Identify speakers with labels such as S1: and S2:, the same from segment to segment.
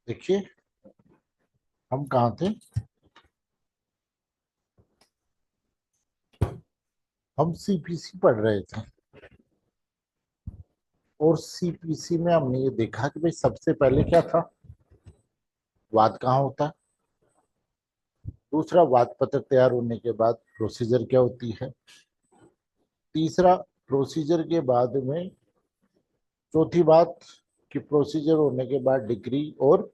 S1: देखिए, हम कहाँ थे? हम सीपीसी पढ़ रहे थे और सीपीसी में हमने ये देखा कि भाई सबसे पहले क्या था, वाद कहाँ होता है। दूसरा, वाद पत्र तैयार होने के बाद प्रोसीजर क्या होती है। तीसरा, प्रोसीजर के बाद में चौथी बात कि प्रोसीजर होने के बाद डिग्री और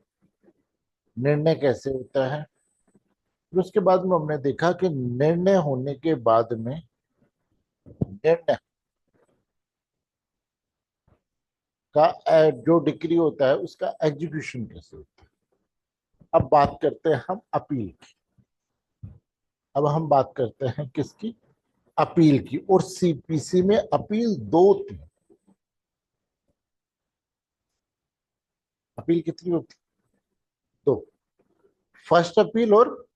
S1: निर्णय कैसे होता है। फिर उसके बाद में हमने देखा कि निर्णय होने के बाद में निर्णय का जो डिग्री होता है उसका एग्जीक्यूशन कैसे होता है। अब बात करते हैं हम अपील की। अब हम बात करते हैं किसकी? अपील की। और सीपीसी में अपील दो थी। अपील कितनी होती? दो। फर्स्ट अपील और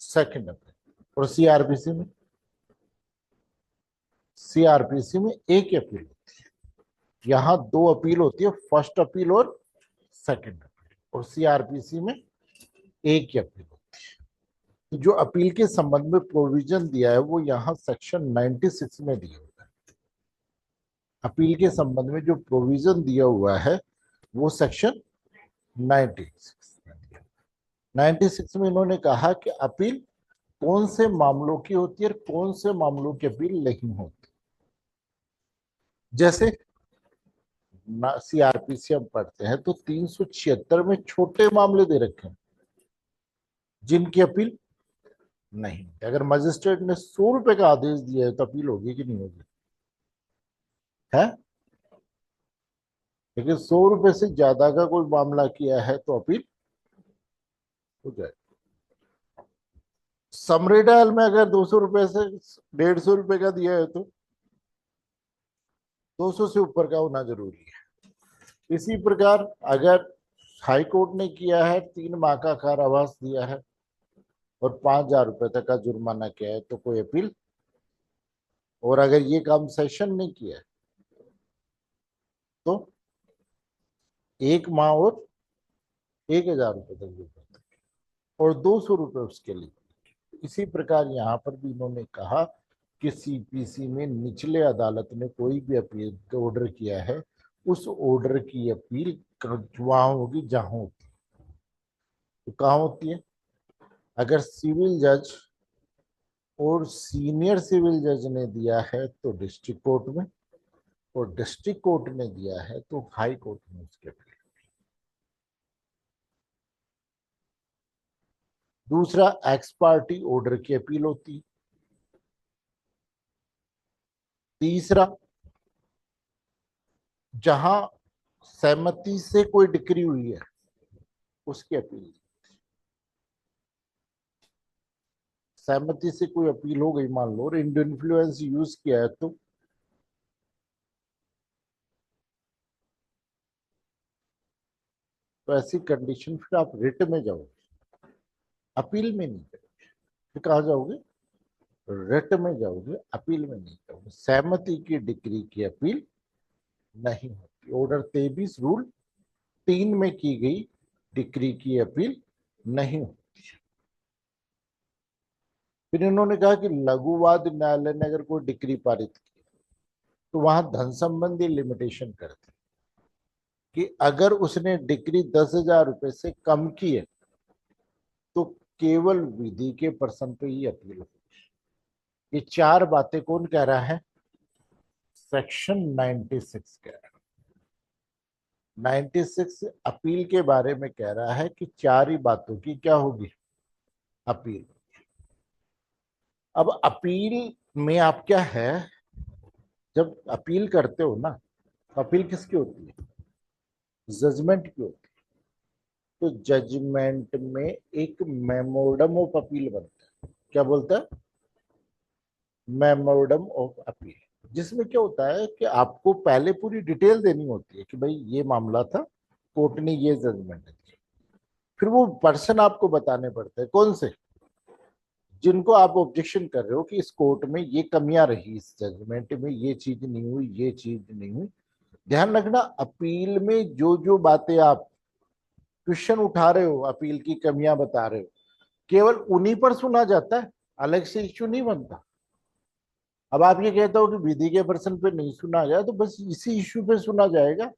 S1: सेकंड अपील। और सीआरपीसी में एक अपील होती है। यहाँ दो अपील होती है, फर्स्ट अपील और सेकंड अपील। और सीआरपीसी में एक ही अपील होती है। जो अपील के संबंध में प्रोविजन दिया है वो यहाँ सेक्शन 96 में दिया हुआ है। अपील के संबंध में जो प्रोविजन दिया हुआ है वो सेक्शन 96 में इन्होंने कहा कि अपील कौन से मामलों की होती है और कौन से मामलों की अपील नहीं होती। जैसे सीआरपीसी हम पढ़ते हैं तो 376 में छोटे मामले दे रखे हैं जिनकी अपील नहीं। अगर मजिस्ट्रेट ने 100 रुपए का आदेश दिया है तो अपील होगी कि नहीं होगी? है। लेकिन 100 रुपए से ज्यादा का कोई मामला किया है तो अपील हो जाए। समरी डायल में अगर 200 रुपए से 150 रुपए का दिया है तो 200 से ऊपर का होना जरूरी है। इसी प्रकार अगर हाई कोर्ट ने किया है 3 माह का कारावास दिया है और 5,000 रुपए तक का जुर्माना किया है तो कोई अपील। और अगर ये काम सेशन ने किया है तो 1 माह और 1,000 रुपए तक जुर्माना और 200 रुपए उसके लिए। इसी प्रकार यहाँ पर भी इन्होंने कहा कि सीपीसी में निचले अदालत ने कोई भी अपील ऑर्डर किया है उस ऑर्डर की अपील वहां होगी जहां होती है। तो कहाँ होती है? अगर सिविल जज और सीनियर सिविल जज ने दिया है तो डिस्ट्रिक्ट कोर्ट में, और डिस्ट्रिक्ट कोर्ट ने दिया है तो हाई कोर्ट में उसके अपील। दूसरा, एक्स पार्टी ऑर्डर की अपील होती है। तीसरा, जहां सहमति से कोई डिक्री हुई है उसकी अपील। सहमति से कोई अपील हो गई मान लो और इन्फ्लुएंस यूज किया है तो ऐसी कंडीशन फिर आप रिट में जाओगे, अपील में नहीं जाओगे। फिर कहा जाओगे? रिट में जाओगे, अपील में नहीं जाओगे। सहमति की डिक्री की अपील नहीं होती। ऑर्डर 23 रूल 3 में की गई डिक्री की अपील नहीं होती। फिर इन्होंने कहा कि लघुवाद न्यायालय ने अगर कोई डिक्री पारित की तो वहां धन संबंधी लिमिटेशन करते कि अगर उसने डिक्री 10,000 रुपए से कम की है तो केवल विधि के पर्सन पे ही अपील होगी। ये 4 बातें कौन कह रहा है? सेक्शन 96 कह रहा है। 96 अपील के बारे में कह रहा है कि 4 ही बातों की क्या होगी? अपील। अब अपील में आप क्या है, जब अपील करते हो ना तो अपील किसकी होती है? जजमेंट की होती है। तो जजमेंट में एक मेमोरंडम ऑफ अपील बनता है। क्या बोलता है? Memorandum of appeal. जिसमें क्या होता है कि आपको पहले पूरी डिटेल देनी होती है कि भाई ये मामला था, कोर्ट ने ये जजमेंट दी। फिर वो पर्सन आपको बताने पड़ते हैं कौन से, जिनको आप ऑब्जेक्शन कर रहे हो कि इस कोर्ट में ये कमियां रही, इस जजमेंट में ये चीज नहीं हुई, ये चीज नहीं हुई। ध्यान रखना, अपील में जो जो बातें आप क्वेश्चन उठा रहे हो, अपील की कमियां बता रहे हो, केवल उन्हीं पर सुना जाता है, अलग से इश्यू नहीं बनता। अब आप ये कहते हो कि विधि के पर्सन पे नहीं सुना गया, तो बस इसी इश्यू पे सुना जाएगा।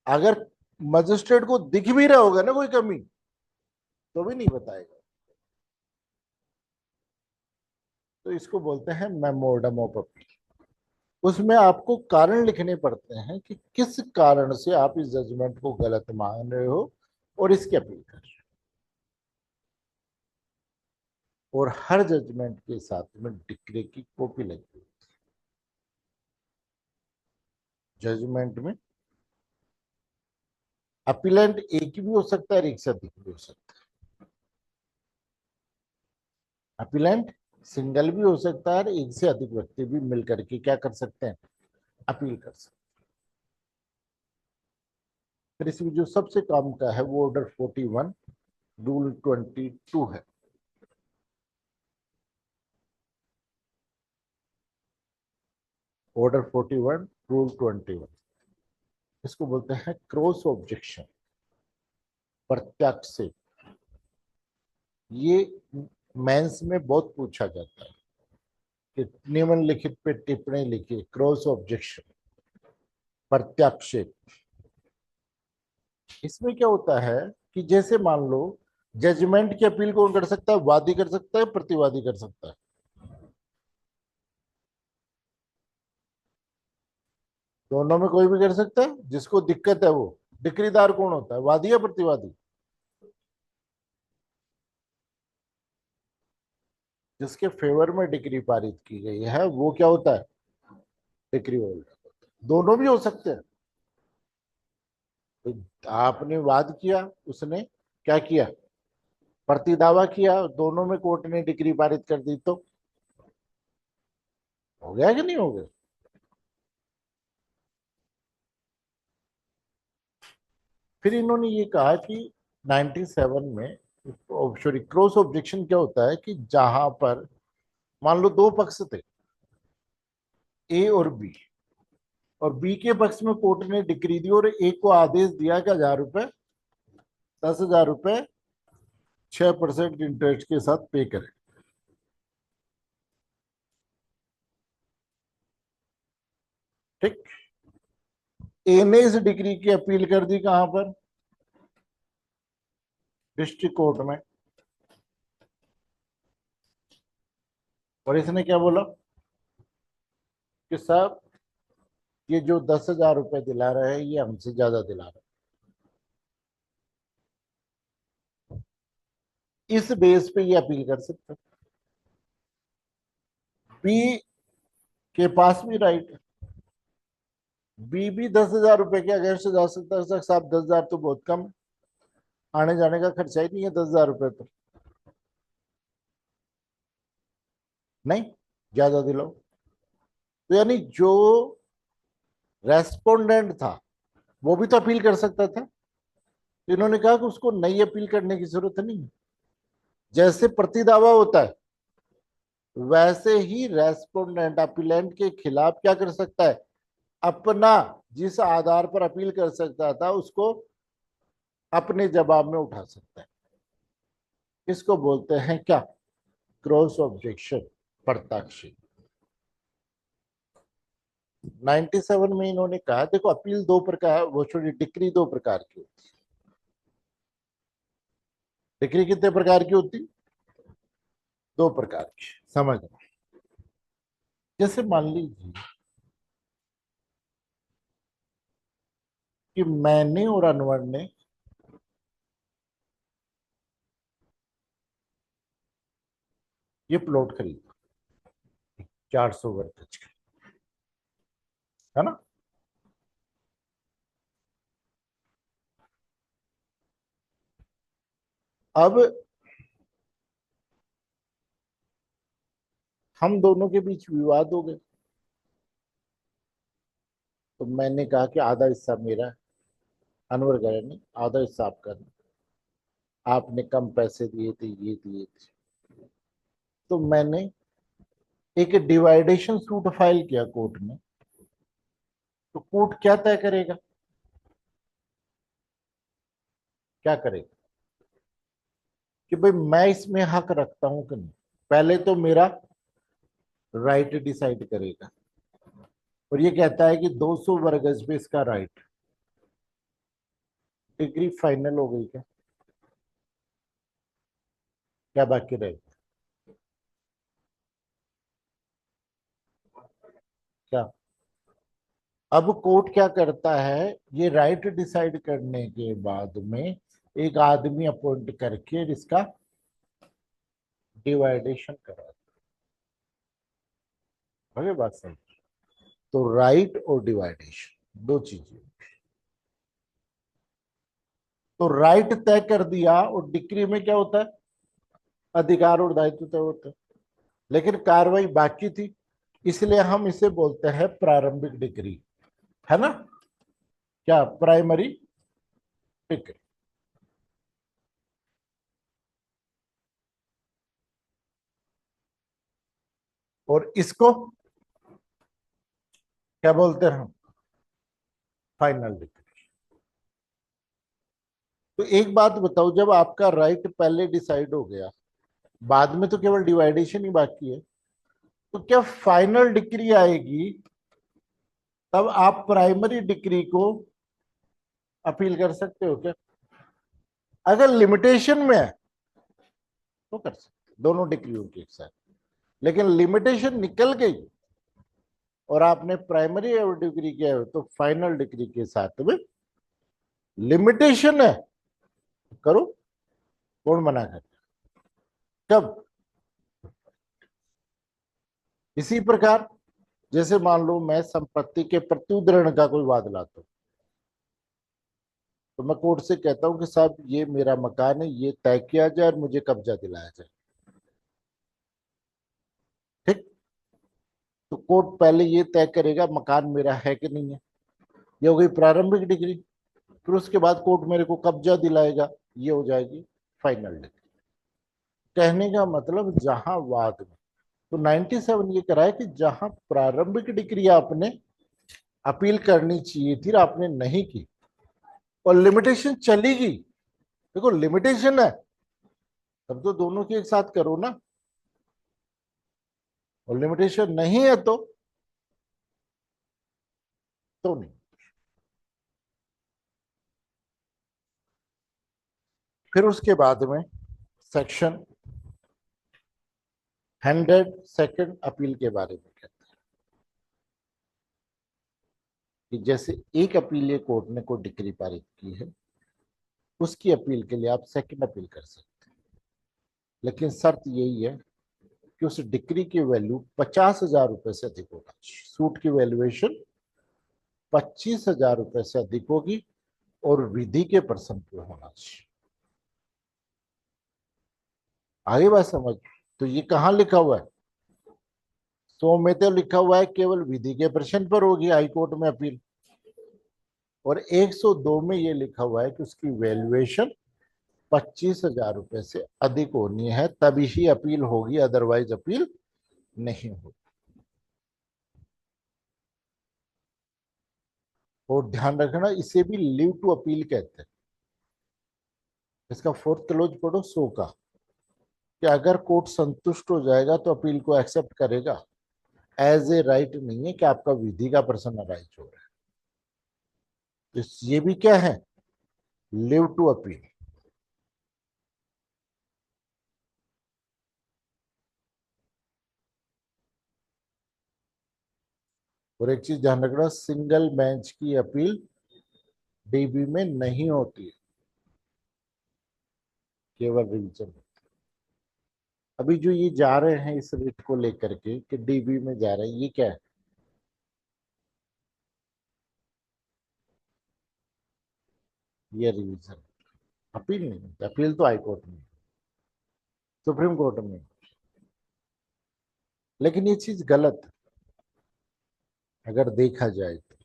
S1: अगर मजिस्ट्रेट को दिख भी रहा होगा ना कोई कमी, तो भी नहीं बताएगा। तो इसको बोलते हैं मेमोरंडम ऑफ अपील। उसमें आपको कारण लिखने पड़ते हैं कि किस कारण से आप इस जजमेंट को गलत मान रहे हो और इसकी अपील कर रहे हो। और हर जजमेंट के साथ में डिक्री की कॉपी लगी हुई जजमेंट में। अपीलेंट एक भी हो सकता है और एक से अधिक भी हो सकता है। अपीलेंट सिंगल भी हो सकता है और एक से अधिक व्यक्ति भी मिलकर के क्या कर सकते हैं, अपील कर सकते हैं। फिर इसमें जो सबसे काम का है वो ऑर्डर 41 रूल 22 है। ऑर्डर 41 रूल 21, इसको बोलते हैं क्रॉस ऑब्जेक्शन, प्रत्यक्ष से। ये मेंस में बहुत पूछा जाता है कि निम्नलिखित पे टिप्पणी लिखिए, क्रॉस ऑब्जेक्शन, प्रत्यक्ष। इसमें क्या होता है कि जैसे मान लो जजमेंट की अपील कौन कर सकता है, वादी कर सकता है, प्रतिवादी कर सकता है। दोनों में कोई भी कर सकता है, जिसको दिक्कत है वो। डिक्रीदार कौन होता है, वादी या प्रतिवादी? जिसके फेवर में डिक्री पारित की गई है वो क्या होता है, डिक्री होल्डर। दोनों भी हो सकते हैं। तो आपने वाद किया, उसने क्या किया, प्रतिदावा किया, दोनों में कोर्ट ने डिक्री पारित कर दी, तो हो गया कि नहीं हो गया? फिर इन्होंने ये कहा कि 97 में, सॉरी, क्रॉस ऑब्जेक्शन क्या होता है कि जहां पर मान लो दो पक्ष थे, ए और बी, और बी के पक्ष में कोर्ट ने डिक्री दी और ए को आदेश दिया कि 1000 रुपए, 10,000 रुपए 6% इंटरेस्ट के साथ पे करें। ठीक। ए ने इस डिग्री की अपील कर दी कहां पर, डिस्ट्रिक्ट कोर्ट में। और इसने क्या बोला कि साहब ये जो 10,000 रुपए दिला रहे हैं ये हमसे ज्यादा दिला रहे हैं, इस बेस पे ये अपील कर सकते हैं। बी के पास भी राइट है, बी भी 10,000 रुपए के अगेंस्ट जा सकता है, साहब 10,000 तो बहुत कम है, आने जाने का खर्चा ही नहीं है 10,000 रुपए, तो नहीं, ज्यादा दिलाओ। तो यानी जो रेस्पोंडेंट था वो भी तो अपील कर सकता था। तो इन्होंने कहा कि उसको नई अपील करने की जरूरत नहीं है। जैसे प्रतिदावा होता है वैसे ही रेस्पोंडेंट अपीलेंट के खिलाफ क्या कर सकता है, अपना जिस आधार पर अपील कर सकता था उसको अपने जवाब में उठा सकता है। इसको बोलते हैं क्या, क्रॉस ऑब्जेक्शन, प्रत्यक्ष। 97 में इन्होंने कहा देखो अपील दो प्रकार, वो छोड़ी, डिक्री दो प्रकार की होती है। डिक्री कितने प्रकार की होती, दो प्रकार की, समझना। जैसे मान लीजिए कि मैंने और अनवर ने ये प्लॉट खरीदा 400 वर्ग गज का, है ना। अब हम दोनों के बीच विवाद हो गए, तो मैंने कहा कि आधा हिस्सा मेरा है, अनवर गया नहीं, आधा हिस्सा आपका नहीं, आपने कम पैसे दिए थे, ये दिए थे। तो मैंने एक डिवाइडेशन सूट फाइल किया कोर्ट में। तो कोर्ट क्या तय करेगा, क्या करेगा कि भाई मैं इसमें हक रखता हूं कि नहीं। पहले तो मेरा राइट डिसाइड करेगा, और ये कहता है कि 200 वर्ग गज पे इसका राइट। डिग्री फाइनल हो गई क्या? क्या बाकी रहेगा? क्या? अब कोर्ट क्या करता है, ये राइट डिसाइड करने के बाद में एक आदमी अपॉइंट करके इसका डिवाइडेशन करा। अरे बात समझ। तो राइट और डिवाइडेशन दो चीजें। तो राइट तय कर दिया, और डिक्री में क्या होता है, अधिकार और दायित्व तय होता है। लेकिन कार्रवाई बाकी थी, इसलिए हम इसे बोलते हैं प्रारंभिक डिक्री, है ना? क्या? Primary decree. और इसको क्या बोलते हैं हम? Final decree. तो एक बात बताओ, जब आपका राइट पहले डिसाइड हो गया, बाद में तो केवल डिवाइडेशन ही बाकी है, तो क्या फाइनल डिक्री आएगी तब आप प्राइमरी डिक्री को अपील कर सकते हो क्या? अगर लिमिटेशन में है तो कर सकते, दोनों डिक्रियों के एक साथ। लेकिन लिमिटेशन निकल गई और आपने प्राइमरी डिग्री किया है, तो फाइनल डिग्री के साथ में लिमिटेशन है, करो। कौन मना कर? कब? इसी प्रकार जैसे मान लो मैं संपत्ति के प्रत्युदरण का कोई वाद लाता हूं, तो मैं कोर्ट से कहता हूं कि साहब ये मेरा मकान है, ये तय किया जाए और मुझे कब्जा दिलाया जाए। ठीक। तो कोर्ट पहले ये तय करेगा मकान मेरा है कि नहीं है, ये हो गई प्रारंभिक डिग्री। फिर उसके बाद कोर्ट मेरे को कब्जा दिलाएगा, ये हो जाएगी फाइनल डिग्री। कहने का मतलब जहां वाद में, तो 97 ये करा है कि जहां प्रारंभिक डिग्री आपने अपील करनी चाहिए थी आपने नहीं की, और लिमिटेशन चली गई, देखो लिमिटेशन है, तब तो दोनों की एक साथ करो ना। और लिमिटेशन नहीं है तो नहीं। फिर उसके बाद में सेक्शन 102 अपील के बारे में कहते हैं कि जैसे एक अपीलीय कोर्ट ने कोई डिक्री पारित की है, उसकी अपील के लिए आप सेकंड अपील कर सकते हैं। लेकिन शर्त यही है कि उस डिक्री की वैल्यू 50,000 रुपए से अधिक होगा। सूट की वैल्यूएशन 25,000 रुपए से अधिक होगी और विधि के प्रश्न पे होना चाहिए। आगे बात समझ। तो ये कहाँ लिखा हुआ है? 100 में तो लिखा हुआ है केवल विधि के प्रश्न पर होगी हाईकोर्ट में अपील, और 102 में ये लिखा हुआ है कि उसकी वैल्यूएशन 25,000 रुपए से अधिक होनी है, तभी ही अपील होगी, अदरवाइज अपील नहीं होगी। और ध्यान रखना, इसे भी लीव टू अपील कहते हैं। इसका फोर्थ क्लोज पढ़ो 100 का, कि अगर कोर्ट संतुष्ट हो जाएगा तो अपील को एक्सेप्ट करेगा। एज ए राइट नहीं है कि आपका विधि का प्रश्न अराइज हो रहा है। तो ये भी क्या है? Leave to appeal. और एक चीज ध्यान रखना, सिंगल बेंच की अपील डीबी में नहीं होती है, केवल रिवीजन। अभी जो ये जा रहे हैं इस रिट को लेकर के कि डीबी में जा रहे हैं, ये क्या है? ये रिवीजन। अपील नहीं होती, अपील तो हाई कोर्ट में, सुप्रीम कोर्ट में। लेकिन ये चीज गलत है अगर देखा जाए तो।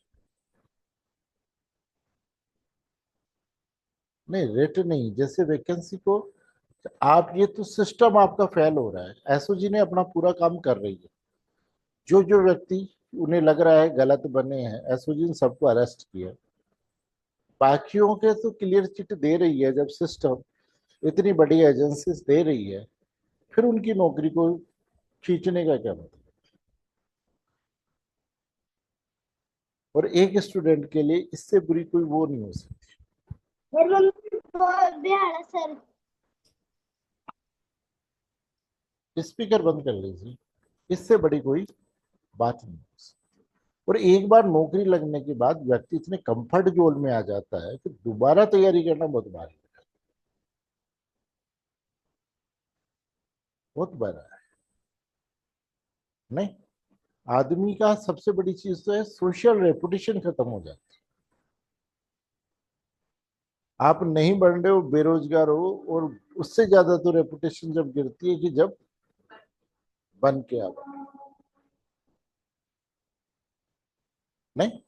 S1: नहीं, रेट नहीं, जैसे वैकेंसी को आप, ये तो सिस्टम आपका फेल हो रहा है। एसओजी ने अपना पूरा काम कर रही है। जो जो व्यक्ति उन्हें लग रहा है गलत बने हैं, एसओजी ने सबको अरेस्ट किया। बाकियों के तो क्लियर चिट दे रही है, जब सिस्टम इतनी बड़ी एजेंसीज दे रही है, फिर उनकी नौकरी को खींचने का क्या मतलब। और एक स्टूडेंट के लिए इससे बुरी कोई वो नहीं हो सकती। स्पीकर बंद कर लीजिए, इससे बड़ी कोई बात नहीं हो सकती। और एक बार नौकरी लगने के बाद व्यक्ति इतने कंफर्ट जोन में आ जाता है कि दोबारा तैयारी करना बहुत भारी है, बहुत बड़ा है। नहीं, आदमी का सबसे बड़ी चीज तो है सोशल रेपुटेशन खत्म हो जाती है। आप नहीं बढ़ रहे हो, बेरोजगार हो, और उससे ज्यादा तो रेपुटेशन जब गिरती है कि जब बन के आप नहीं।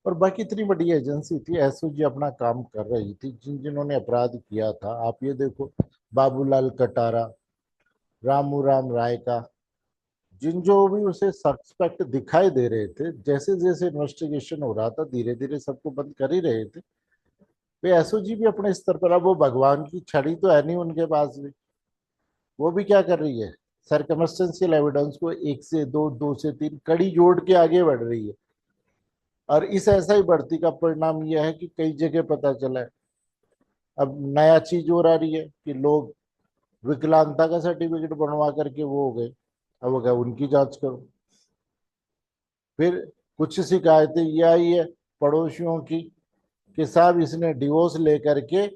S1: और बाकी इतनी बड़ी एजेंसी थी, एसओजी अपना काम कर रही थी, जिन्होंने अपराध किया था आप ये देखो, बाबूलाल कटारा, रामू राम राय का, जिन जो भी उसे सस्पेक्ट दिखाई दे रहे थे, जैसे जैसे इन्वेस्टिगेशन हो रहा था धीरे धीरे सबको बंद कर ही रहे थे। वे एसओजी भी अपने स्तर पर, अब वो भगवान की छड़ी तो है नहीं उनके पास भी, वो भी क्या कर रही है, सरकमस्टेंशियल एविडेंस को एक से दो, दो से तीन कड़ी जोड़ के आगे बढ़ रही है। और इस ऐसा ही बढ़ती का परिणाम यह है कि कई जगह पता चला है, अब नया चीज और आ रही है कि लोग विकलांगता का सर्टिफिकेट बनवा करके वो हो गए, अब वो क्या उनकी जांच करो। फिर कुछ शिकायतें ये आई है पड़ोसियों की कि साहब इसने डिवोर्स लेकर के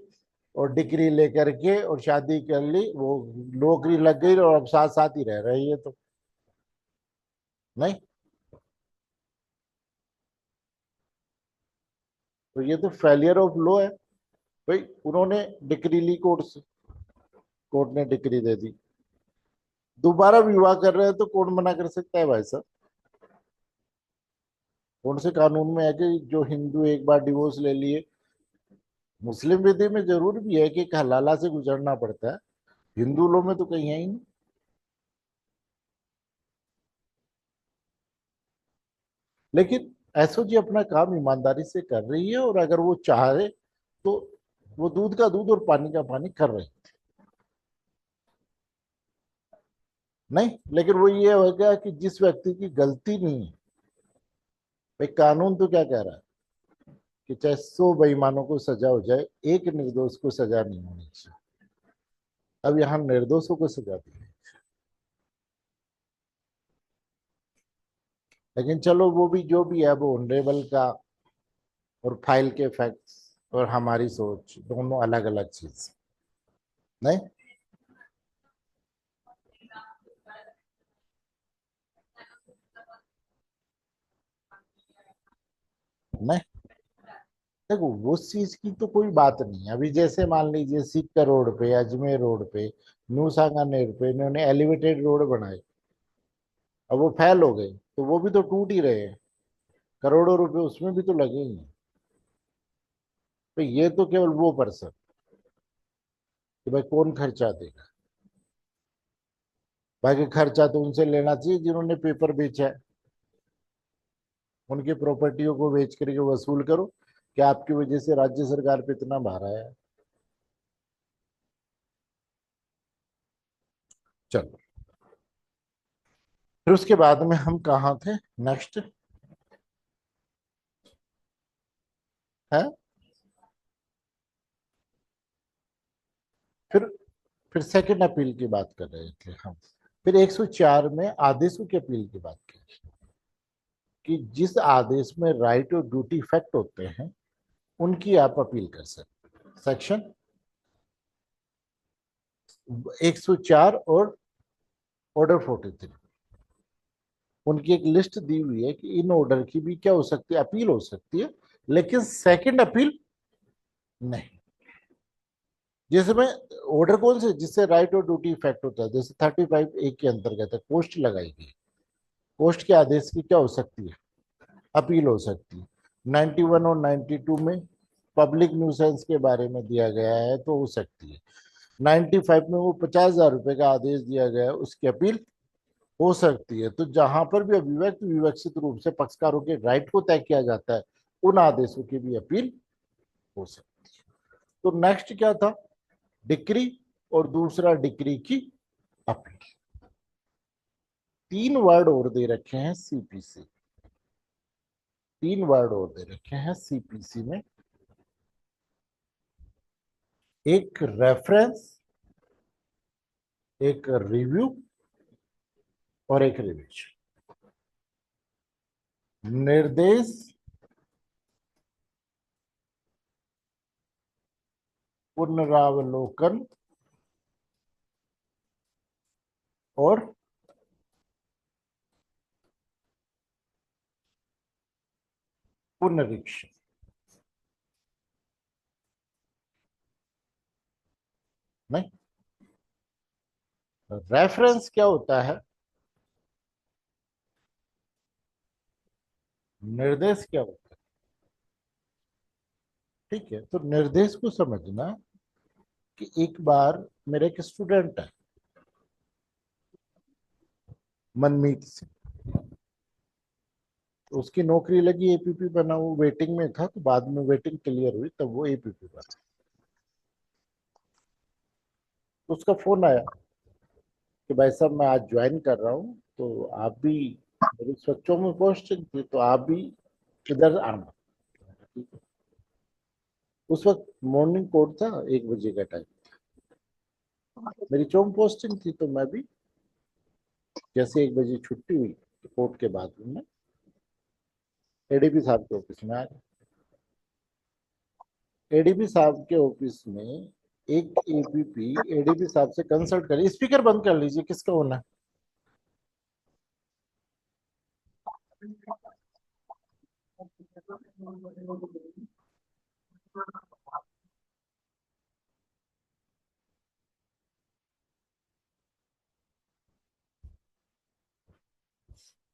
S1: और डिग्री लेकर के और शादी कर ली, वो नौकरी लग गई और अब साथ साथ ही रह रही है, तो नहीं। तो ये तो फेलियर ऑफ लॉ है भाई। उन्होंने डिग्री ली कोर्ट से, कोर्ट ने डिग्री दे दी, दोबारा विवाह कर रहे हैं तो कौन मना कर सकता है भाई साहब। कौन से कानून में है कि जो हिंदू एक बार डिवोर्स ले लिए, मुस्लिम विधि में जरूर भी है कि एक हलाला से गुजरना पड़ता है, हिंदू लोग में तो कहीं है ही नहीं। लेकिन एसओजी अपना काम ईमानदारी से कर रही है, और अगर वो चाहे तो वो दूध का दूध और पानी का पानी कर रही है। नहीं, लेकिन वो ये हो गया कि जिस व्यक्ति की गलती नहीं है, भाई कानून तो क्या कह रहा है कि चाहे 100 बेईमानों को सजा हो जाए, एक निर्दोष को सजा नहीं होनी चाहिए। अब यहाँ निर्दोषों को सजा दी है। लेकिन चलो वो भी जो भी है, वो ऑनरेबल का और फाइल के फैक्ट्स और हमारी सोच दोनों अलग अलग चीज। नहीं, नहीं, देखो उस चीज की तो कोई बात नहीं है। अभी जैसे मान लीजिए सिक्का रोड पे, अजमेर रोड पे, न्यू सांगानेर पे इन्होंने एलिवेटेड रोड बनाए, अब वो फेल हो गए तो वो भी तो टूट ही रहे हैं, करोड़ों रुपए उसमें भी तो लगे ही हैं। तो ये तो केवल वो पर्सन कि भाई कौन खर्चा देगा, बाकी खर्चा तो उनसे लेना चाहिए जिन्होंने पेपर बेचा है, उनकी प्रॉपर्टियों को बेच करके वसूल करो कि आपकी वजह से राज्य सरकार पे इतना भार आया है। चलो, फिर उसके बाद में हम कहाँ थे, नेक्स्ट है। फिर फिर सेकंड अपील की बात कर रहे थे हम। फिर 104 में आदेशों की अपील की बात की कि जिस आदेश में राइट और ड्यूटी इफेक्ट होते हैं उनकी आप अपील कर सकते हैं। सेक्शन 104 और ऑर्डर 43, उनकी एक लिस्ट दी हुई है कि इन ऑर्डर की भी क्या हो सकती है, अपील हो सकती है, लेकिन सेकंड अपील नहीं। जिसमें ऑर्डर कौन से, जिससे राइट और ड्यूटी इफेक्ट होता है, जैसे 35 ए के अंतर्गत है, पोस्ट लगाई गई, पोस्ट के आदेश की क्या हो सकती है, अपील हो सकती है। 91 और 92 में पब्लिक न्यूसेंस के बारे में दिया गया है तो हो सकती है। 95 में वो 50,000 रुपए का आदेश दिया गया है, उसकी अपील हो सकती है। तो जहां पर भी अभिव्यक्त विवक्षित रूप से पक्षकारों के राइट को तय किया जाता है, उन आदेशों की भी अपील हो सकती है। तो नेक्स्ट क्या था, डिक्री, और दूसरा डिक्री की अपील। 3 वर्ड और दे रखे हैं सीपीसी, 3 वर्ड और दे रखे हैं सीपीसी में, एक रेफरेंस, एक रिव्यू और एक रिवीजन। निर्देश, पुनरावलोकन और पुनरीक्षण। नहीं, रेफरेंस क्या होता है, निर्देश क्या होता है। ठीक है, तो निर्देश को समझना कि एक बार मेरे एक स्टूडेंट है मनमीत सिंह, तो उसकी नौकरी लगी एपीपी बना, वो वेटिंग में था, तो बाद में वेटिंग क्लियर हुई तब वो एपीपी बना। तो उसका फोन आया कि भाई साहब मैं आज ज्वाइन कर रहा हूँ, तो आप भी, मेरी बच्चों में पोस्टिंग थी तो आप भी इधर आना। ठीक है। उस वक्त मॉर्निंग कोर्ट था, 1 बजे का टाइम, मेरी चौम पोस्टिंग थी, तो मैं भी जैसे 1 बजे छुट्टी हुई तो कोर्ट के बाद में मैं एडीपी साहब के ऑफिस में आ गया। एडीपी साहब के ऑफिस में एक एपीपी एडीपी साहब से कंसल्ट करिए, स्पीकर बंद कर लीजिए, किसका होना है।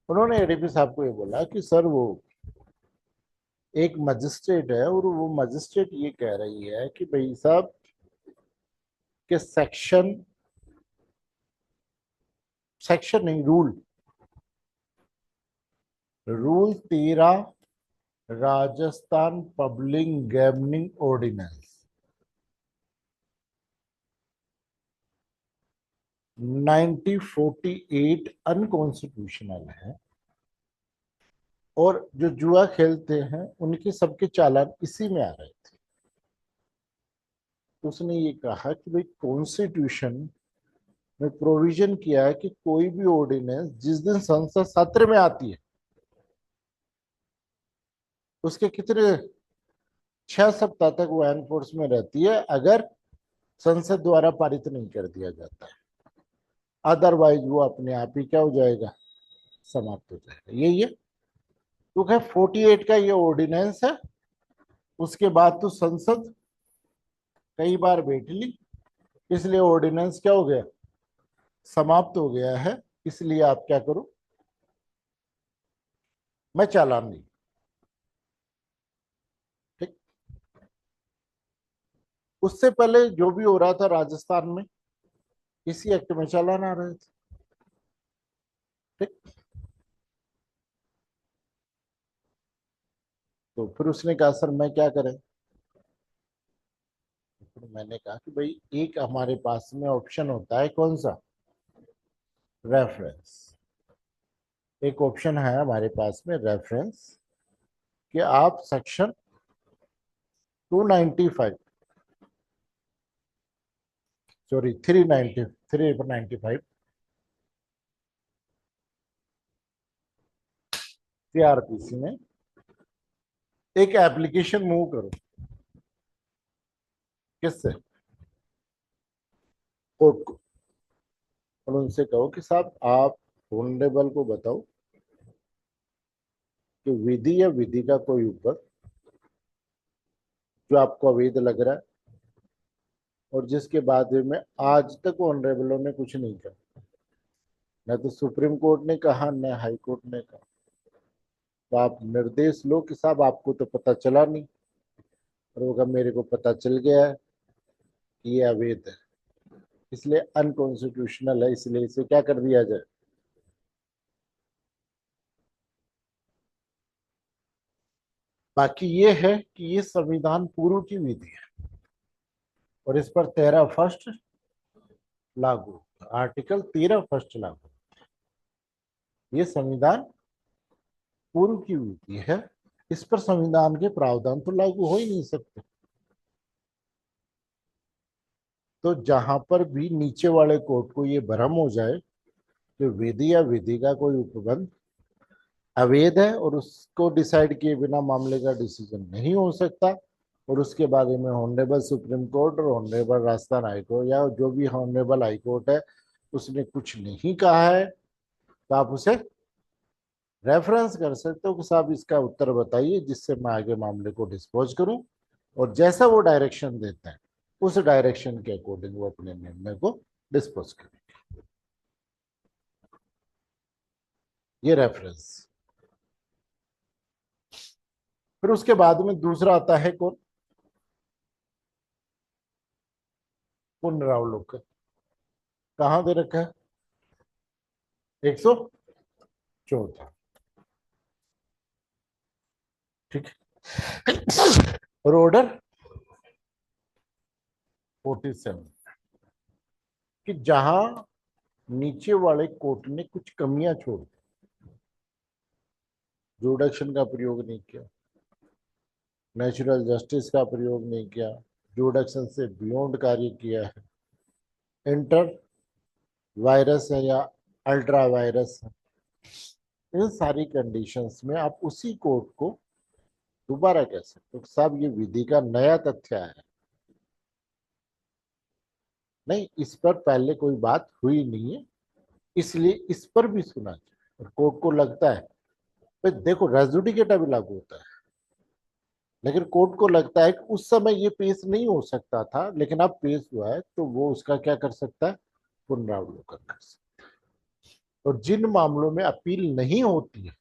S1: उन्होंने एडीपी साहब को ये बोला कि सर वो एक मजिस्ट्रेट है और वो मजिस्ट्रेट ये कह रही है कि भाई साहब के सेक्शन, सेक्शन नहीं, rule, rule 13 Rajasthan public governing ordinance 1948 unconstitutional है, और जो जुआ खेलते हैं उनके सबके चालान इसी में आ रहे थे। तो उसने ये कहा कि भाई कॉन्स्टिट्यूशन में प्रोविजन किया है कि कोई भी ऑर्डिनेंस जिस दिन संसद सत्र में आती है उसके कितने 6 सप्ताह तक वो एनफोर्स में रहती है, अगर संसद द्वारा पारित नहीं कर दिया जाता है, अदरवाइज वो अपने आप ही क्या हो जाएगा, समाप्त हो जाएगा। यही है। तो खैर 48 का ये ऑर्डिनेंस है, उसके बाद तो संसद कई बार बैठ ली, इसलिए ऑर्डिनेंस क्या हो गया, समाप्त हो गया है। इसलिए आप क्या करो, मैं चालान नहीं। ठीक। उससे पहले जो भी हो रहा था राजस्थान में, इसी एक्ट में चालान आ रहे थे। ठीक। तो फिर उसने कहा सर मैं क्या करें, फिर मैंने कहा कि भाई एक हमारे पास में ऑप्शन होता है, कौन सा, रेफरेंस। एक ऑप्शन है हमारे पास में रेफरेंस, कि आप सेक्शन 295, सॉरी 395 सीआरपीसी में एक एप्लीकेशन मूव करो, किससे, कोर्ट को, और उनसे कहो कि साहब आप ऑनरेबल को बताओ कि विधि या विधि का कोई ऊपर जो आपको अवैध लग रहा है, और जिसके बाद में आज तक ऑनरेबलों ने कुछ नहीं कहा, न तो सुप्रीम कोर्ट ने कहा न हाई कोर्ट ने कहा, तो आप निर्देश लो कि साहब आपको तो पता चला नहीं, और वो कहा मेरे को पता चल गया है कि ये अवैध है, इसलिए अनकॉन्स्टिट्यूशनल है, इसलिए इसे क्या कर दिया जाए। बाकी ये है कि ये संविधान पूर्व की विधि है और इस पर 13 फर्स्ट लागू, आर्टिकल 13 फर्स्ट लागू। ये संविधान पूर्व की विधि है, इस पर संविधान के प्रावधान तो लागू हो ही नहीं सकते। तो जहां पर भी नीचे वाले कोर्ट को ये भ्रम हो जाए कि विधि या विधि का कोई उपबंध अवैध है और उसको डिसाइड किए बिना मामले का डिसीजन नहीं हो सकता, और उसके बारे में ऑनरेबल सुप्रीम कोर्ट और ऑनरेबल राजस्थान हाईकोर्ट या जो भी ऑनरेबल हाईकोर्ट है उसने कुछ नहीं कहा है, तो आप उसे रेफरेंस कर सकते हो कि साहब इसका उत्तर बताइए जिससे मैं आगे मामले को डिस्पोज करूं, और जैसा वो डायरेक्शन देते हैं उस डायरेक्शन के अकॉर्डिंग वो अपने निर्णय को डिस्पोज करें। ये रेफरेंस। फिर उसके बाद में दूसरा आता है कौन, पुनरावलोकन। कहां दे रखा है, 114। ठीक है, और ऑर्डर 47 कि जहां नीचे वाले कोर्ट ने कुछ कमियां छोड़ दी, जुडिक्शन का प्रयोग नहीं किया, नेचुरल जस्टिस का प्रयोग नहीं किया, जुडिक्शन से बियॉन्ड कार्य किया है, इंटर वायरस है या अल्ट्रा वायरस है, इन सारी कंडीशंस में आप उसी कोर्ट को दोबारा कह सकते हो साहब ये विधि का नया तथ्य है, नहीं इस पर पहले कोई बात हुई नहीं है, इसलिए इस पर भी सुना चाहिए। और कोर्ट को लगता है भाई देखो रेजुडिकेटा भी लागू होता है, लेकिन कोर्ट को लगता है कि उस समय ये पेश नहीं हो सकता था लेकिन अब पेश हुआ है, तो वो उसका क्या कर सकता है, पुनरावलोकन कर सकता है। और जिन मामलों में अपील नहीं होती है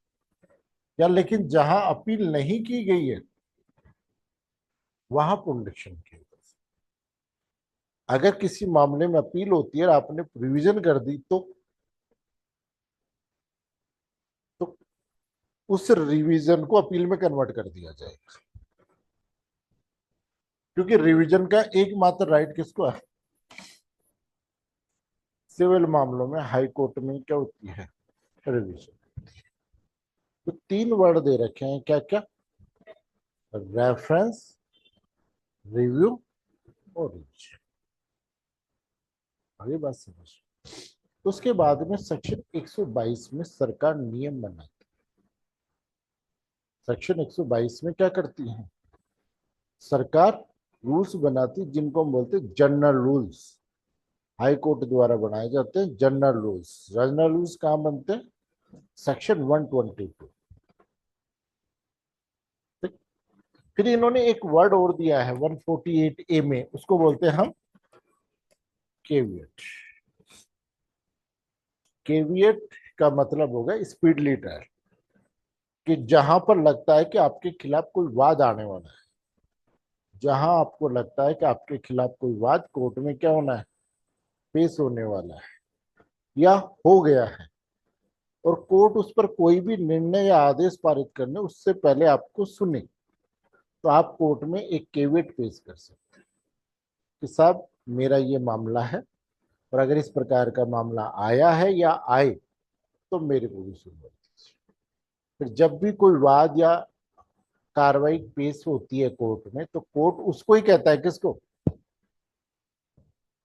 S1: या लेकिन जहां अपील नहीं की गई है वहां पुनरीक्षण किया, अगर किसी मामले में अपील होती है और आपने प्रोविजन कर दी तो उस रिवीजन को अपील में कन्वर्ट कर दिया जाएगा, क्योंकि रिवीजन का एकमात्र राइट किसको है, सिविल मामलों में हाई कोर्ट में क्या होती है, रिवीजन। तो तीन वर्ड दे रखे हैं, क्या क्या, रेफरेंस, रिव्यू और रिवीजन। आगे बात समझ। उसके बाद में सेक्शन 122 में सरकार नियम बनाती, सेक्शन 122 में क्या करती है, सरकार रूल्स बनाती जिनको हम बोलते हैं जनरल रूल्स, हाई कोर्ट द्वारा बनाए जाते हैं जनरल रूल्स। जनरल रूल्स कहाँ बनते हैं, सेक्शन 122। फिर इन्होंने एक वर्ड और दिया है 148A में, उसको बोलते हैं हम केवियट। केवियट का मतलब होगा स्पीडली ट्रायल, कि जहां पर लगता है कि आपके खिलाफ कोई वाद आने वाला है, जहां आपको लगता है कि आपके खिलाफ कोई वाद कोर्ट में क्या होना है, पेश होने वाला है या हो गया है, और कोर्ट उस पर कोई भी निर्णय या आदेश पारित करने उससे पहले आपको सुने, तो आप कोर्ट में एक केवियट पेश कर सकते हैं कि साहब मेरा ये मामला है और अगर इस प्रकार का मामला आया है या आए तो मेरे को भी सुनवाई दीजिए। फिर जब भी कोई वाद या कार्रवाई पेश होती है कोर्ट में, तो कोर्ट उसको ही कहता है, किसको,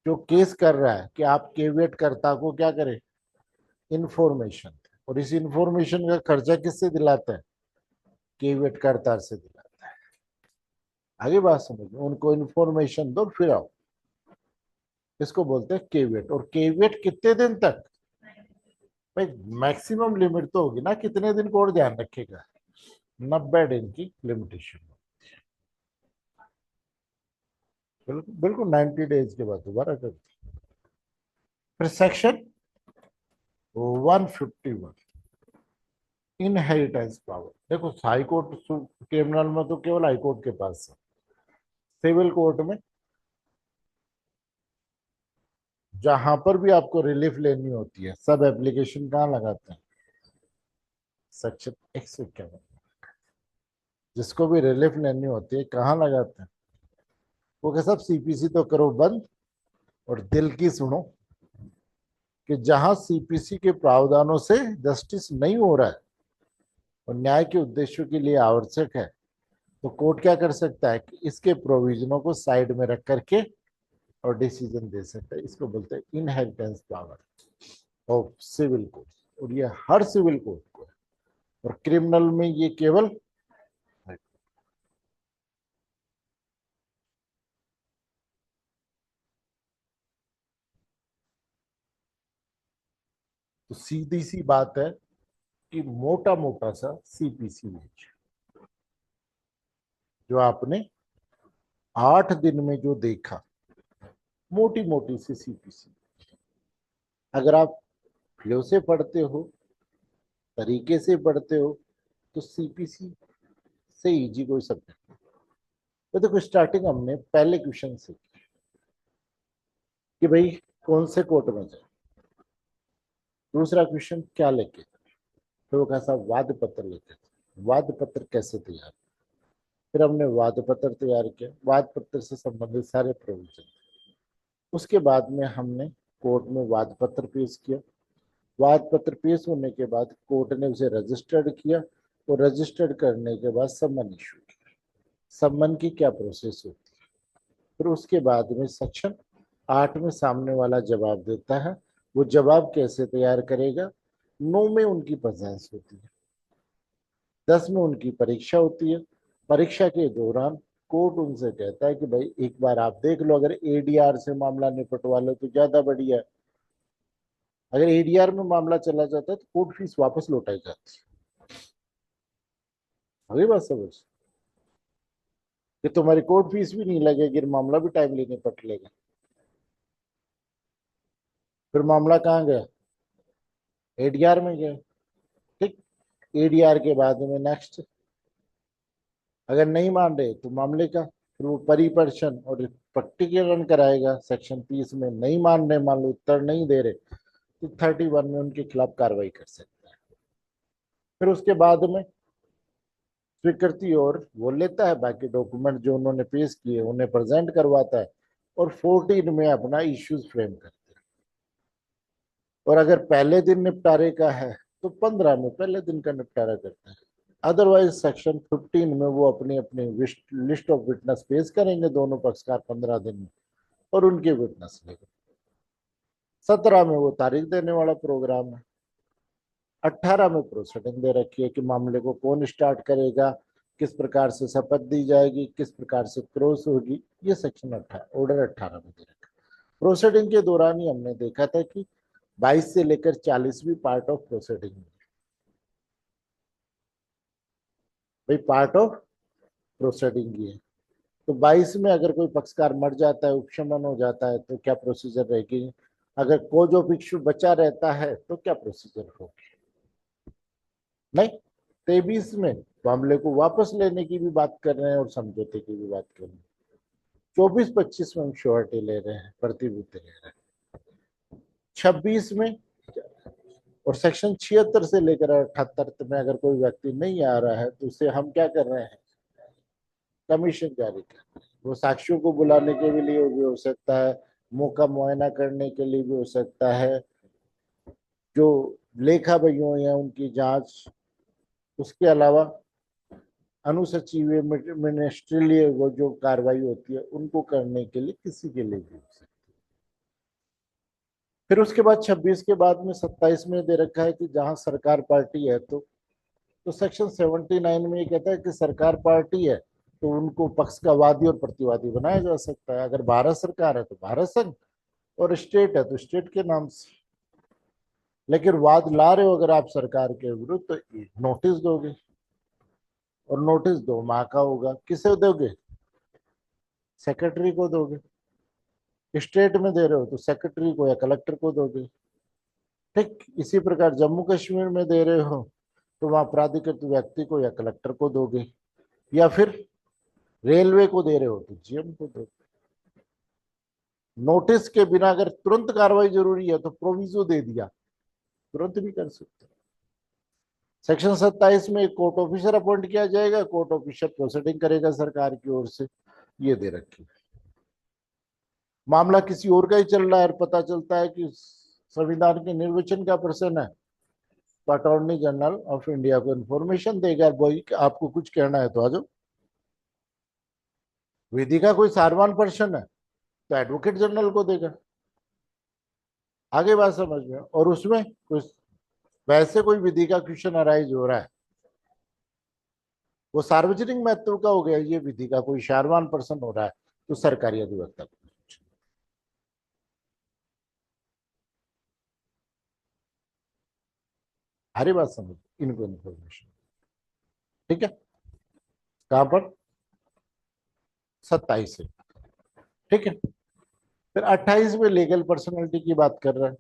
S1: जो केस कर रहा है, कि आप केवियट कर्ता को क्या करें, इंफॉर्मेशन, और इस इंफॉर्मेशन का खर्चा किससे दिलाता है, केवियट कर्ता से दिलाता है। आगे बात समझो, उनको इंफॉर्मेशन दो फिर आओ, इसको बोलते हैं केवियट। और केवियट कितने दिन तक, भाई मैक्सिमम लिमिट तो होगी ना, कितने दिन कोर्ट ध्यान रखेगा, 90 दिन की लिमिटेशन। बिल्कुल बिल्कुल 90 डेज के बाद दोबारा करते। फिर सेक्शन 151 इनहेरिटेंस पावर। देखो हाई कोर्ट क्रिमिनल में तो केवल हाई कोर्ट के पास है, सिविल कोर्ट में जहां पर भी आपको रिलीफ लेनी होती है सब एप्लीकेशन कहाँ लगाते हैं, सेक्शन 151। जिसको भी रिलीफ लेनी होती है कहाँ लगाते हैं? वो कह सब सीपीसी तो करो बंद और दिल की सुनो कि जहां सीपीसी के प्रावधानों से जस्टिस नहीं हो रहा है और न्याय के उद्देश्यों के लिए आवश्यक है, तो कोर्ट क्या कर सकता है कि इसके प्रोविजनों को साइड में रख करके और डिसीजन दे सकता है। इसको बोलते हैं inheritance power of civil court, और ये हर सिविल कोर्ट को है, और क्रिमिनल में ये केवल है। तो सीधी सी बात है कि मोटा मोटा सा सीपीसी जो आपने 8 दिन में जो देखा, मोटी मोटी सी सीपीसी, अगर आप फ्लो से पढ़ते हो, तरीके से पढ़ते हो, तो सीपीसी से इजी कोई सब्जेक्ट। तो देखो स्टार्टिंग हमने पहले क्वेश्चन से कि भाई कौन से कोर्ट में जाए, दूसरा क्वेश्चन क्या लेके, तो वो कैसा वाद पत्र लेके, वाद पत्र कैसे तैयार, फिर हमने वाद पत्र तैयार किया, वाद पत्र से संबंधित सारे प्रोविजन, उसके बाद में हमने कोर्ट में वाद पत्र पेश किया, वाद पत्र पेश होने के बाद कोर्ट ने उसे रजिस्टर्ड किया और रजिस्टर्ड करने के बाद सम्मन इशू किया। सम्मन की क्या प्रोसेस होती है, फिर उसके बाद में सेक्शन 8 में सामने वाला जवाब देता है, वो जवाब कैसे तैयार करेगा, 9 में उनकी प्रेजेंस होती है, 10 में उनकी परीक्षा होती है, परीक्षा के दौरान कोर्ट उनसे कहता है कि भाई एक बार आप देख लो, अगर एडीआर से मामला निपटवा लो तो ज्यादा बढ़िया है, अगर एडीआर में मामला चला जाता है तो कोर्ट फीस वापस लौटाई जाती है। अभी बात समझ कि तुम्हारी कोर्ट फीस भी नहीं लगेगी, मामला भी टाइमली निपट लेगा। फिर मामला कहाँ गया, एडीआर में गया। ठीक, एडीआर के बाद में नेक्स्ट, अगर नहीं मान रहे तो मामले का फिर वो परिपर्शन और प्रकटीकरण कराएगा, सेक्शन 30 में नहीं मान रहे, मान लो उत्तर नहीं दे रहे, तो 31 में उनके खिलाफ कार्रवाई कर सकता है। फिर उसके बाद में स्वीकृति और वो लेता है, बाकी डॉक्यूमेंट जो उन्होंने पेश किए उन्हें प्रेजेंट करवाता है, और 14 में अपना इश्यूज फ्रेम करते हैं। और अगर पहले दिन निपटारे का है तो 15 में पहले दिन का निपटारा करता है। अदरवाइज सेक्शन 15 में वो अपनी अपनी लिस्ट ऑफ विटनेस पेश करेंगे दोनों पक्षकार 15 दिन में, और उनके विटनेस लेंगे। 17 में वो तारीख देने वाला प्रोग्राम है। 18 में प्रोसीडिंग दे रखी है कि मामले को कौन स्टार्ट करेगा, किस प्रकार से शपथ दी जाएगी, किस प्रकार से क्रॉस होगी, ये सेक्शन 18 ऑर्डर 18 में दे रखा। प्रोसीडिंग के दौरान ही हमने देखा था कि 22 से लेकर 40वीं पार्ट ऑफ प्रोसीडिंग, भाई पार्ट ऑफ प्रोसीडिंग ये है। तो 22 में अगर कोई पक्षकार मर जाता है, उपशमन हो जाता है, तो क्या प्रोसीजर रहेगी, अगर कोज ऑफ इश्यू बचा रहता है तो क्या प्रोसीजर होगी। नहीं, 23 में मामले को वापस लेने की भी बात कर रहे हैं और समझौते की भी बात कर रहे हैं। 24-25 में हम श्योरिटी ले रहे हैं, प्रतिभूति ले रहे हैं। 26 में और सेक्शन 76 से लेकर 78 में अगर कोई व्यक्ति नहीं आ रहा है तो उसे हम क्या कर रहे हैं, कमीशन जारी कर रहे हैं। वो साक्षियों को बुलाने के लिए भी हो सकता है, मौका मुआयना करने के लिए भी हो सकता है, जो लेखा भइयों या उनकी जांच, उसके अलावा अनुसचिव मिनिस्ट्रियल वो जो कार्रवाई होती है उनको करने के लिए किसी के लिए भी हो सकती है। फिर उसके बाद 26 के बाद में 27 में दे रखा है कि जहां सरकार पार्टी है तो सेक्शन 79 में ये कहता है कि सरकार पार्टी है तो उनको पक्ष का वादी और प्रतिवादी बनाया जा सकता है। अगर भारत सरकार है तो भारत संघ, और स्टेट है तो स्टेट के नाम से। लेकिन वाद ला रहे हो अगर आप सरकार के विरुद्ध तो नोटिस दोगे, और नोटिस 2 माह का होगा। किसे दोगे, सेक्रेटरी को दोगे। स्टेट में दे रहे हो तो सेक्रेटरी को या कलेक्टर को दोगे। ठीक इसी प्रकार जम्मू कश्मीर में दे रहे हो तो वहां प्राधिकृत व्यक्ति को या कलेक्टर को दोगे, या फिर रेलवे को दे रहे हो तो जीएम को दोगे। नोटिस के बिना अगर तुरंत कार्रवाई जरूरी है तो प्रोविजो दे दिया, तुरंत भी कर सकते हो। सेक्शन 27 में एक कोर्ट ऑफिसर अपॉइंट किया जाएगा, कोर्ट ऑफिसर प्रोसीडिंग करेगा सरकार की ओर से, ये दे रखी। मामला किसी और का ही चल रहा है और पता चलता है कि संविधान के निर्वचन का प्रश्न है, तो अटॉर्नी जनरल ऑफ इंडिया को इन्फॉर्मेशन देगा, भाई आपको कुछ कहना है तो आ जाओ। विधि का कोई सारवान पर्सन है तो एडवोकेट जनरल को देगा। आगे बात समझ में, और उसमें कुछ वैसे कोई विधि का क्वेश्चन अराइज हो रहा है, वो सार्वजनिक महत्व का हो गया, ये विधि का कोई सारवान पर्सन हो रहा है, तो सरकारी अधिवक्ता को। हरी बात समझ, इनको इन्फॉर्मेशन, ठीक है। कहां पर? 27 से, ठीक है। फिर 28 में लीगल पर्सनैलिटी की बात कर रहे हैं।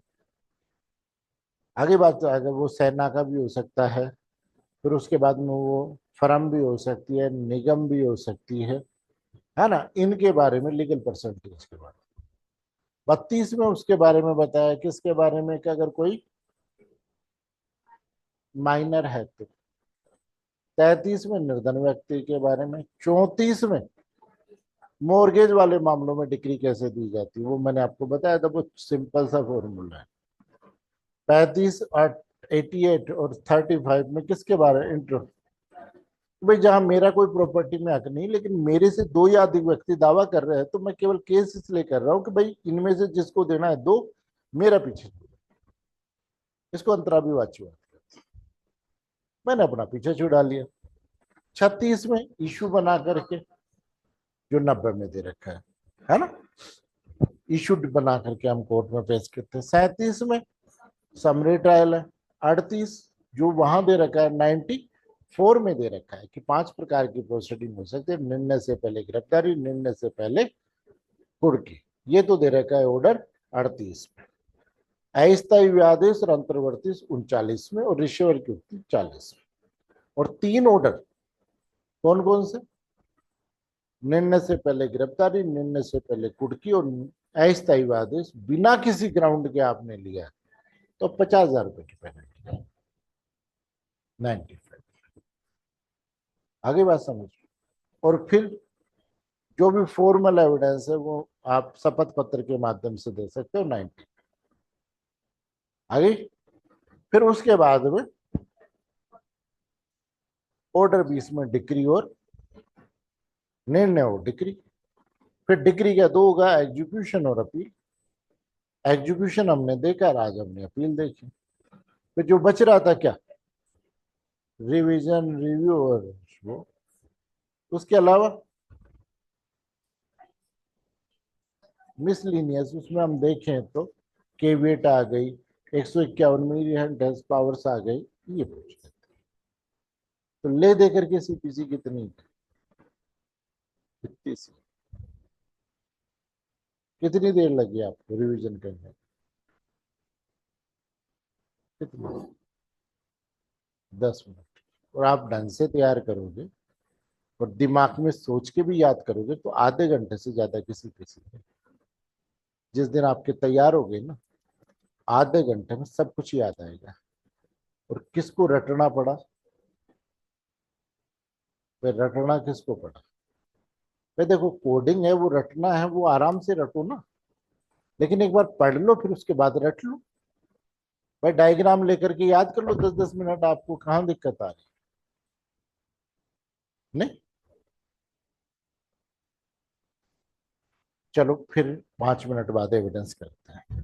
S1: आगे बात, अगर वो सेना का भी हो सकता है, फिर उसके बाद में वो फर्म भी हो सकती है, निगम भी हो सकती है ना, इनके बारे में लीगल पर्सनैलिटीज के बारे में। 32 में उसके बारे में बताया, किसके बारे में, कि अगर कोई माइनर है तो। 33 में निर्धन व्यक्ति के बारे में। 34 में मोर्गेज वाले मामलों में डिक्री कैसे दी जाती है, वो मैंने आपको बताया था, वो सिंपल सा फॉर्मूला है। 35 और 88 और 35 में किसके बारे में, इंट्रो, भाई जहां मेरा कोई प्रॉपर्टी में हक नहीं, लेकिन मेरे से दो या अधिक व्यक्ति दावा कर रहे हैं, तो मैं केवल केस इसलिए कर रहा हूं कि भाई इनमें से जिसको देना है दो, मेरा पीछे, इसको अंतराभिवाची बात करते हैं। मैंने अपना पीछे छुड़ा लिया। 36 में इशू बना करके, जो 90 में दे रखा है ना, इशूड बना करके हम कोर्ट में पेश करते हैं। 37 में समरी ट्रायल है। 38 जो वहां दे रखा है, 94 में दे रखा है कि 5 प्रकार की प्रोसीडिंग हो सकती है, निर्णय से पहले गिरफ्तारी, निर्णय से पहले कुर्की, ये तो दे रखा है ऑर्डर 38 में। अस्थायी आदेश और अंतर्वर्ती 39 में, और रिश्वर की उक्ति 40 में। और 3 ऑर्डर कौन कौन से? निर्णय से पहले गिरफ्तारी, निर्णय से पहले कुर्की, और अस्थायी आदेश बिना किसी ग्राउंड के आपने लिया तो 50,000 रुपए की पेनल्टी, 95। आगे बात समझ। और फिर जो भी फॉर्मल एविडेंस है वो आप शपथ पत्र के माध्यम से दे सकते हो, 90। आगे फिर उसके बाद में ऑर्डर 20 में डिक्री और निर्णय और डिक्री। फिर डिक्री का दो होगा, एग्जीक्यूशन और अपील। एग्जीक्यूशन हमने देखा, आज हमने अपील देखी। फिर जो बच रहा था क्या, रिवीजन, रिव्यू और वो। उसके अलावा मिसलिनियस, उसमें हम देखें तो केवेट आ गई, 151 मिलियन टेस्ट पावर्स आ गई, ये पूछ लेते। तो ले दे करके सीपीसी कितनी, कितनी सी, कितनी देर लगी आपको रिवीजन करने, कितनी? 10 मिनट। और आप ढंग से तैयार करोगे और दिमाग में सोच के भी याद करोगे तो आधे घंटे से ज्यादा किसी किसी में। जिस दिन आपके तैयार हो गए ना, आधे घंटे में सब कुछ याद आएगा। और किसको रटना पड़ा? फिर रटना किसको पड़ा? भाई देखो, कोडिंग है, वो रटना है, वो आराम से रटो ना, लेकिन एक बार पढ़ लो फिर उसके बाद रट लो। भाई डायग्राम लेकर के याद कर लो 10-10 मिनट, आपको कहाँ दिक्कत आ रही? नहीं, चलो फिर 5 मिनट बाद एविडेंस करते हैं।